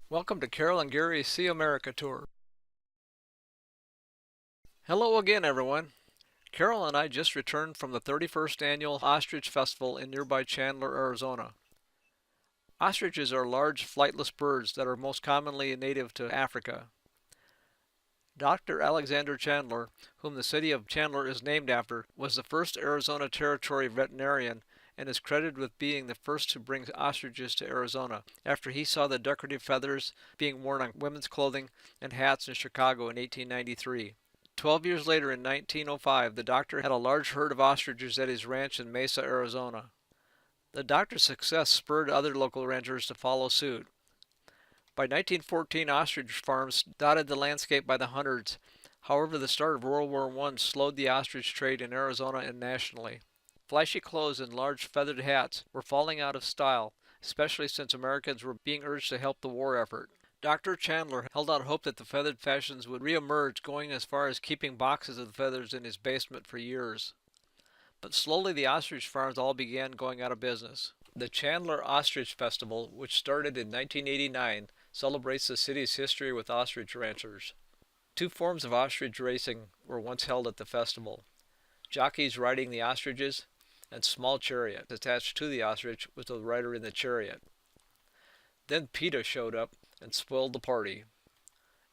Welcome to Carol and Gary's See America Tour. Hello again, everyone. Carol and I just returned from the 31st annual Ostrich Festival in nearby Chandler, Arizona. Ostriches are large flightless birds that are most commonly native to Africa. Dr. Alexander Chandler, whom the city of Chandler is named after, was the first Arizona Territory veterinarian and is credited with being the first to bring ostriches to Arizona after he saw the decorative feathers being worn on women's clothing and hats in Chicago in 1893. 12 years later, in 1905, the doctor had a large herd of ostriches at his ranch in Mesa, Arizona. The doctor's success spurred other local ranchers to follow suit. By 1914, ostrich farms dotted the landscape by the hundreds. However, the start of World War I slowed the ostrich trade in Arizona and nationally. Flashy clothes and large feathered hats were falling out of style, especially since Americans were being urged to help the war effort. Dr. Chandler held out hope that the feathered fashions would re-emerge, going as far as keeping boxes of the feathers in his basement for years. But slowly the ostrich farms all began going out of business. The Chandler Ostrich Festival, which started in 1989, celebrates the city's history with ostrich ranchers. Two forms of ostrich racing were once held at the festival: jockeys riding the ostriches, and small chariot attached to the ostrich with the rider in the chariot. Then PETA showed up and spoiled the party.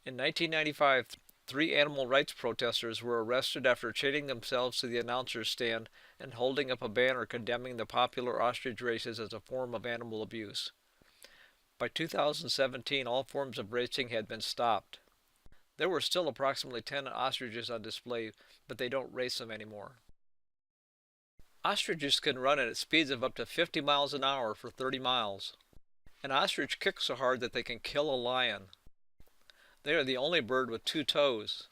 In 1995, three animal rights protesters were arrested after chaining themselves to the announcer's stand and holding up a banner condemning the popular ostrich races as a form of animal abuse. By 2017, all forms of racing had been stopped. There were still approximately 10 ostriches on display, but they don't race them anymore. Ostriches can run at speeds of up to 50 miles an hour for 30 miles. An ostrich kicks so hard that they can kill a lion. They are the only bird with two toes.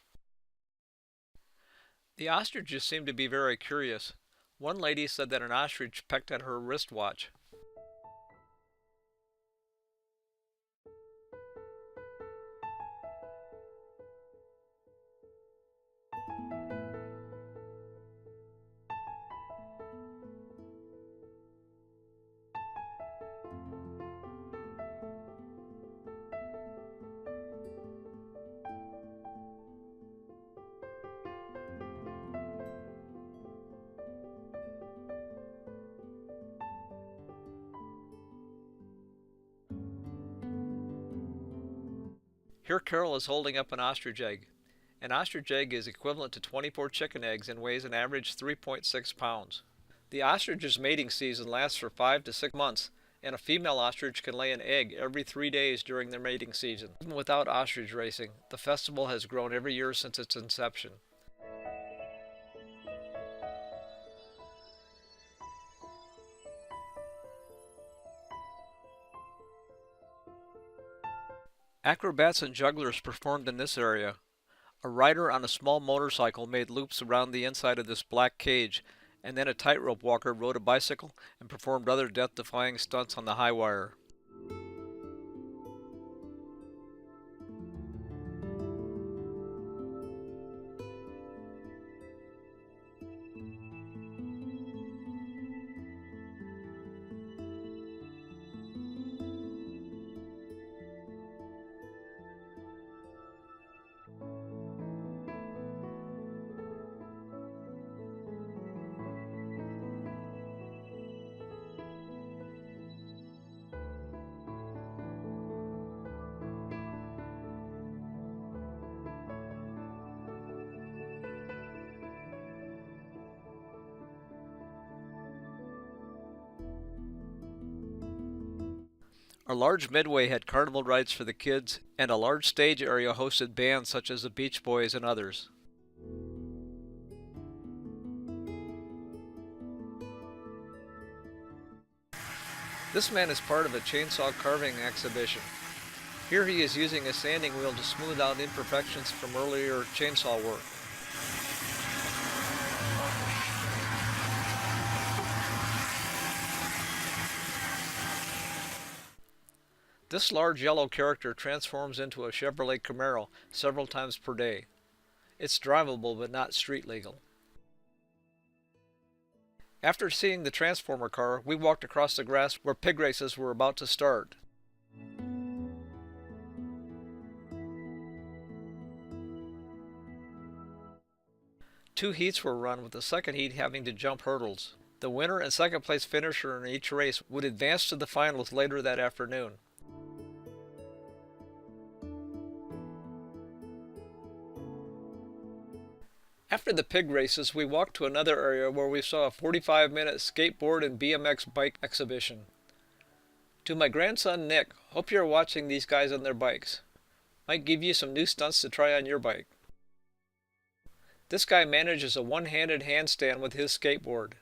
The ostriches seem to be very curious. One lady said that an ostrich pecked at her wristwatch. Here Carol is holding up an ostrich egg. An ostrich egg is equivalent to 24 chicken eggs and weighs an average 3.6 pounds. The ostrich's mating season lasts for 5 to 6 months, and a female ostrich can lay an egg every 3 days during their mating season. Even without ostrich racing, the festival has grown every year since its inception. Acrobats and jugglers performed in this area. A rider on a small motorcycle made loops around the inside of this black cage, and then a tightrope walker rode a bicycle and performed other death-defying stunts on the high wire. A large midway had carnival rides for the kids, and a large stage area hosted bands such as the Beach Boys and others. This man is part of a chainsaw carving exhibition. Here he is using a sanding wheel to smooth out imperfections from earlier chainsaw work. This large yellow character transforms into a Chevrolet Camaro several times per day. It's drivable but not street legal. After seeing the Transformer car, we walked across the grass where pig races were about to start. 2 heats were run, with the second heat having to jump hurdles. The winner and second place finisher in each race would advance to the finals later that afternoon. After the pig races, we walked to another area where we saw a 45-minute skateboard and BMX bike exhibition. To my grandson Nick, hope you're watching these guys on their bikes. Might give you some new stunts to try on your bike. This guy manages a one-handed handstand with his skateboard.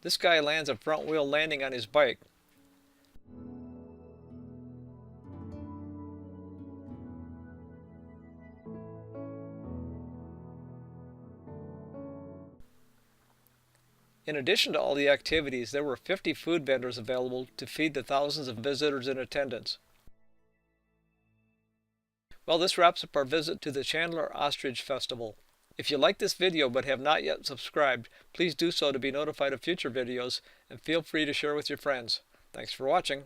This guy lands a front wheel landing on his bike. In addition to all the activities, there were 50 food vendors available to feed the thousands of visitors in attendance. Well, this wraps up our visit to the Chandler Ostrich Festival. If you like this video but have not yet subscribed, please do so to be notified of future videos, and feel free to share with your friends. Thanks for watching.